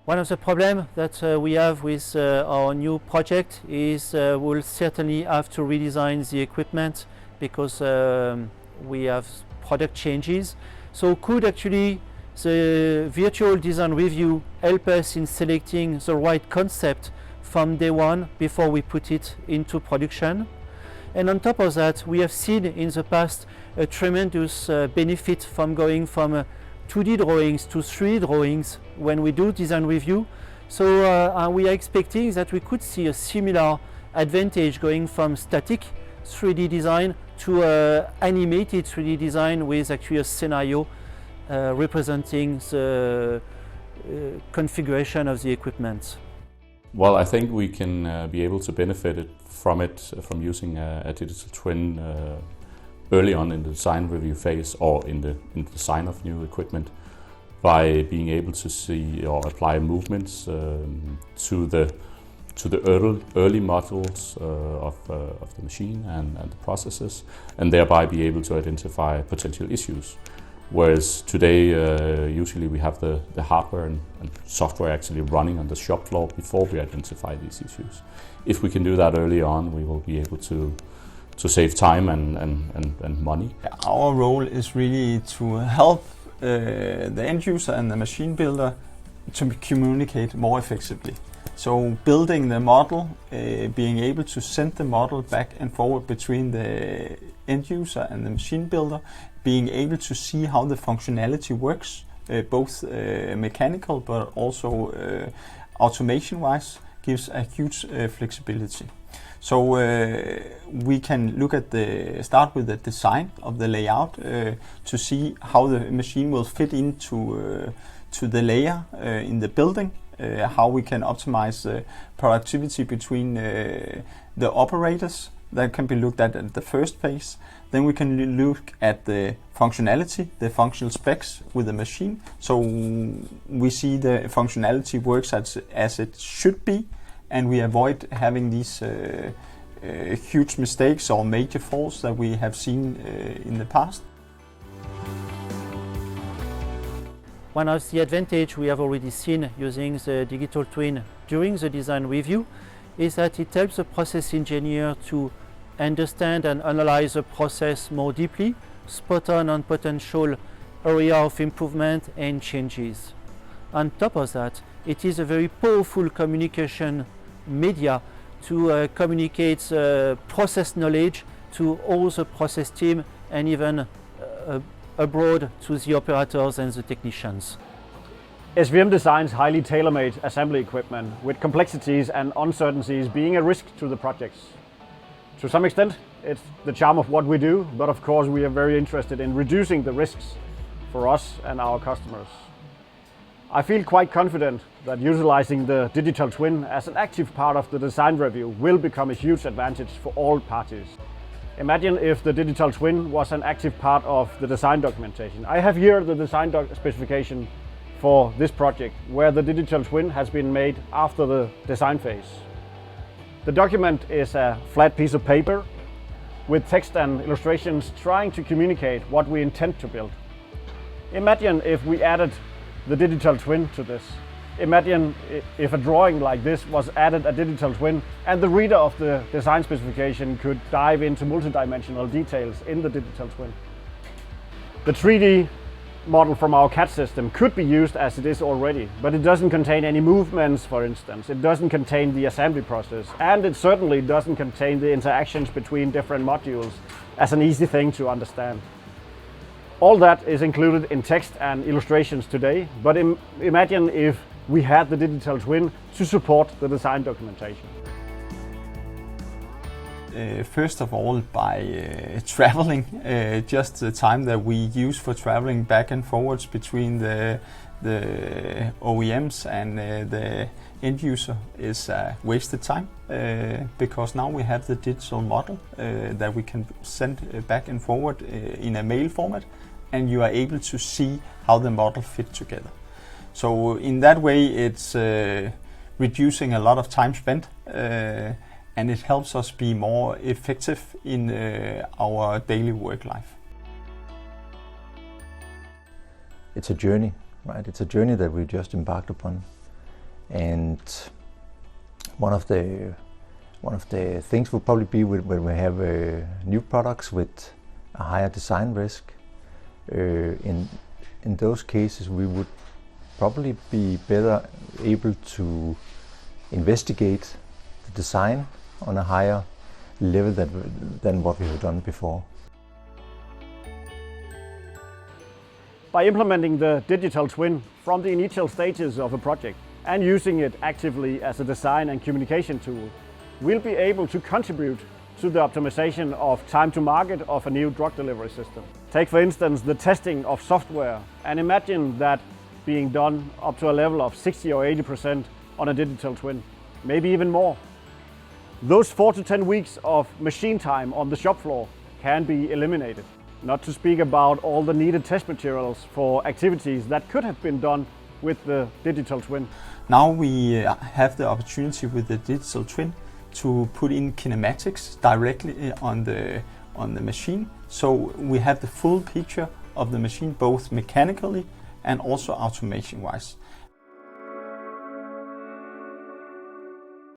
One of the problems that we have with our new project is we'll certainly have to redesign the equipment because we have product changes. So could actually the virtual design review help us in selecting the right concept from day one before we put it into production? And on top of that, we have seen in the past a tremendous benefit from going from 2D drawings to 3D drawings when we do design review. So we are expecting that we could see a similar advantage going from static 3D design to animated 3D design with actually a scenario representing the configuration of the equipment. Well, I think we can be able to benefit from using a digital twin early on in the design review phase or in the design of new equipment by being able to see or apply movements to the early modules of the machine and the processes, and thereby be able to identify potential issues. Whereas today, usually we have the hardware and software actually running on the shop floor before we identify these issues. If we can do that early on, we will be able to save time and money. Our role is really to help the end user and the machine builder to communicate more effectively. So building the model, being able to send the model back and forward between the end user and the machine builder, being able to see how the functionality works, both mechanical but also automation-wise, gives a huge flexibility. So we can look at start with the design of the layout to see how the machine will fit into to the layer in the building, how we can optimize productivity between the operators. That can be looked at the first phase. Then we can look at the functionality, the functional specs with the machine. So we see the functionality works as it should be, and we avoid having these huge mistakes or major faults that we have seen in the past. One of the advantages we have already seen using the digital twin during the design review is that it helps the process engineer to understand and analyze the process more deeply, spot on potential area of improvement and changes. On top of that, it is a very powerful communication media to communicate process knowledge to all the process team and even abroad to the operators and the technicians. SVM designs highly tailor-made assembly equipment with complexities and uncertainties being a risk to the projects. To some extent, it's the charm of what we do, but of course we are very interested in reducing the risks for us and our customers. I feel quite confident that utilizing the digital twin as an active part of the design review will become a huge advantage for all parties. Imagine if the digital twin was an active part of the design documentation. I have here the design specification for this project, where the digital twin has been made after the design phase. The document is a flat piece of paper with text and illustrations trying to communicate what we intend to build. Imagine if we added the digital twin to this. Imagine if a drawing like this was added a digital twin and the reader of the design specification could dive into multidimensional details in the digital twin. The 3D model from our CAD system could be used as it is already, but it doesn't contain any movements, for instance. It doesn't contain the assembly process, and it certainly doesn't contain the interactions between different modules as an easy thing to understand. All that is included in text and illustrations today, but imagine if we had the digital twin to support the design documentation. First of all, by traveling, just the time that we use for traveling back and forwards between the OEMs and the end user is wasted time, because now we have the digital model that we can send back and forward in a mail format, and you are able to see how the model fit together. So in that way, it's reducing a lot of time spent, and it helps us be more effective in our daily work life. It's a journey, right? It's a journey that we just embarked upon. And one of the things will probably be when we have new products with a higher design risk. In those cases, we would probably be better able to investigate the design on a higher level than what we have done before. By implementing the digital twin from the initial stages of a project and using it actively as a design and communication tool, we'll be able to contribute to the optimization of time to market of a new drug delivery system. Take for instance the testing of software, and imagine that being done up to a level of 60 or 80% on a digital twin, maybe even more. Those 4 to 10 weeks of machine time on the shop floor can be eliminated. Not to speak about all the needed test materials for activities that could have been done with the digital twin. Now we have the opportunity with the digital twin to put in kinematics directly on the machine, so we have the full picture of the machine, both mechanically and also automation wise.